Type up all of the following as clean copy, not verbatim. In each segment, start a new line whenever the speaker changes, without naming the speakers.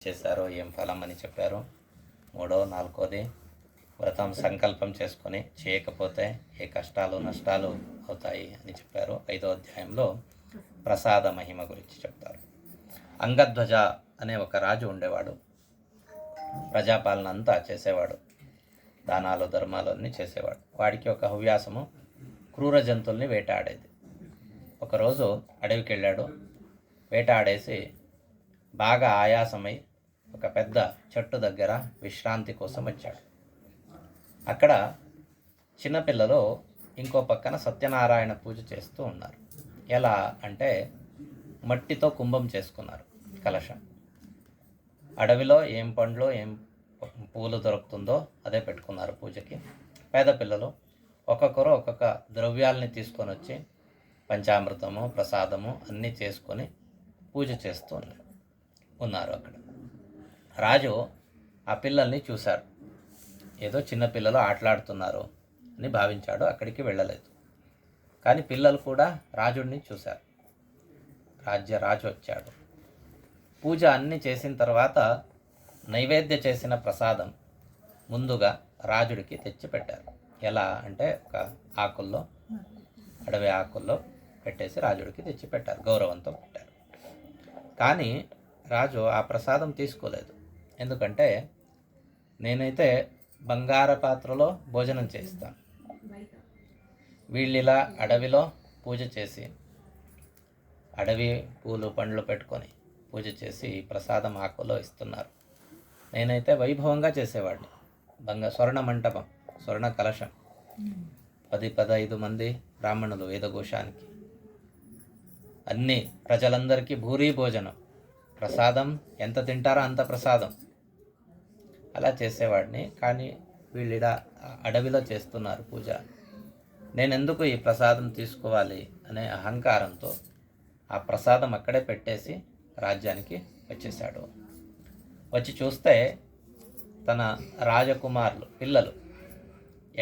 చేశారో ఏం ఫలం అని చెప్పారు. నాలుగోది వ్రతం సంకల్పం చేసుకొని చేయకపోతే ఏ కష్టాలు నష్టాలు అవుతాయి అని చెప్పారు. 5వ అధ్యాయంలో ప్రసాద మహిమ గురించి చెప్తారు. అంగధ్వజ అనే ఒక రాజు ఉండేవాడు. ప్రజాపాలన అంతా చేసేవాడు. దానాలు ధర్మాలు అన్నీ చేసేవాడు. వాడికి ఒక హవ్యాసము క్రూర జంతువుల్ని వేటాడేది. ఒకరోజు అడవికి వెళ్ళాడు. వేటాడేసి బాగా ఆయాసమై ఒక పెద్ద చెట్టు దగ్గర విశ్రాంతి కోసం వచ్చాడు. అక్కడ చిన్నపిల్లలు ఇంకో పక్కన సత్యనారాయణ పూజ చేస్తూ ఉన్నారు. ఎలా అంటే మట్టితో కుంభం చేసుకున్నారు కలశం. అడవిలో ఏం పండ్లు ఏం పూలు దొరుకుతుందో అదే పెట్టుకున్నారు పూజకి. పేద పిల్లలు ఒక్కొక్కరు ఒక్కొక్క ద్రవ్యాలని తీసుకొని వచ్చి పంచామృతము ప్రసాదము అన్నీ చేసుకొని పూజ చేస్తూ ఉన్నారు. అక్కడ రాజు ఆ పిల్లల్ని చూశాడు. ఏదో చిన్న పిల్లలు ఆటలాడుతున్నారు అని భావించాడు. అక్కడికి వెళ్ళలేదు. కానీ పిల్లలు కూడా రాజుడిని చూశారు. రాజు వచ్చాడు. పూజ అన్నీ చేసిన తర్వాత నైవేద్య చేసిన ప్రసాదం ముందుగా రాజుడికి తెచ్చిపెట్టారు. ఎలా అంటే ఒక ఆకుల్లో అడవి ఆకుల్లో పెట్టేసి రాజుడికి తెచ్చిపెట్టారు. గౌరవంతో పెట్టారు. కానీ రాజు ఆ ప్రసాదం తీసుకోలేదు. ఎందుకంటే నేనైతే బంగార పాత్రలో భోజనం చేస్తాను, వీళ్ళిలా అడవిలో పూజ చేసి అడవి పూలు పండ్లు పెట్టుకొని పూజ చేసి ప్రసాదం ఆకులో ఇస్తున్నారు. నేనైతే వైభవంగా చేసేవాడిని. స్వర్ణ మంటపం, స్వర్ణ కలశం, 10-15 మంది బ్రాహ్మణులు వేదఘోషానికి, అన్ని ప్రజలందరికీ భూరీ భోజనం, ప్రసాదం ఎంత తింటారో అంత ప్రసాదం, అలా చేసేవాడిని. కానీ వీళ్ళిడా అడవిలో చేస్తున్నారు పూజ. నేనెందుకు ఈ ప్రసాదం తీసుకోవాలి అనే అహంకారంతో ఆ ప్రసాదం అక్కడే పెట్టేసి రాజ్యానికి వచ్చేసాడు. వచ్చి చూస్తే తన రాజకుమారులు పిల్లలు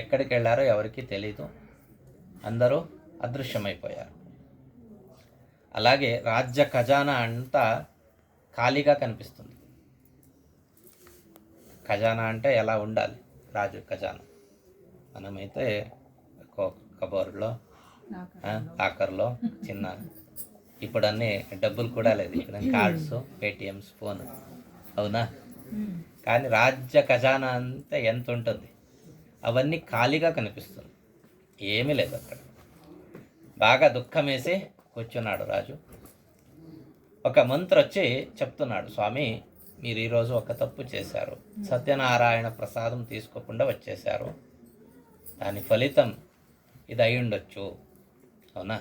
ఎక్కడికి వెళ్ళారో ఎవరికీ తెలీదు. అందరూ అదృశ్యమైపోయారు. అలాగే రాజ్య ఖజానా అంతా ఖాళీగా కనిపిస్తుంది. ఖజానా అంటే ఎలా ఉండాలి? రాజు ఖజానా. మనమైతే కబోర్డ్లో లాకర్లో చిన్న, ఇప్పుడు అన్నీ డబ్బులు కూడా లేదు, ఇక్కడ కార్డ్స్, పేటిఎమ్స్, ఫోన్, అవునా? కానీ రాజ్య ఖజానా అంతా ఎంత ఉంటుంది? అవన్నీ ఖాళీగా కనిపిస్తుంది. ఏమీ లేదు అక్కడ. బాగా దుఃఖం వేసి కూర్చున్నాడు రాజు. ఒక మంత్రి వచ్చి చెప్తున్నాడు, స్వామి మీరు ఈరోజు ఒక తప్పు చేశారు. సత్యనారాయణ ప్రసాదం తీసుకోకుండా వచ్చేశారు. దాని ఫలితం ఇది అయి ఉండొచ్చు, అవునా?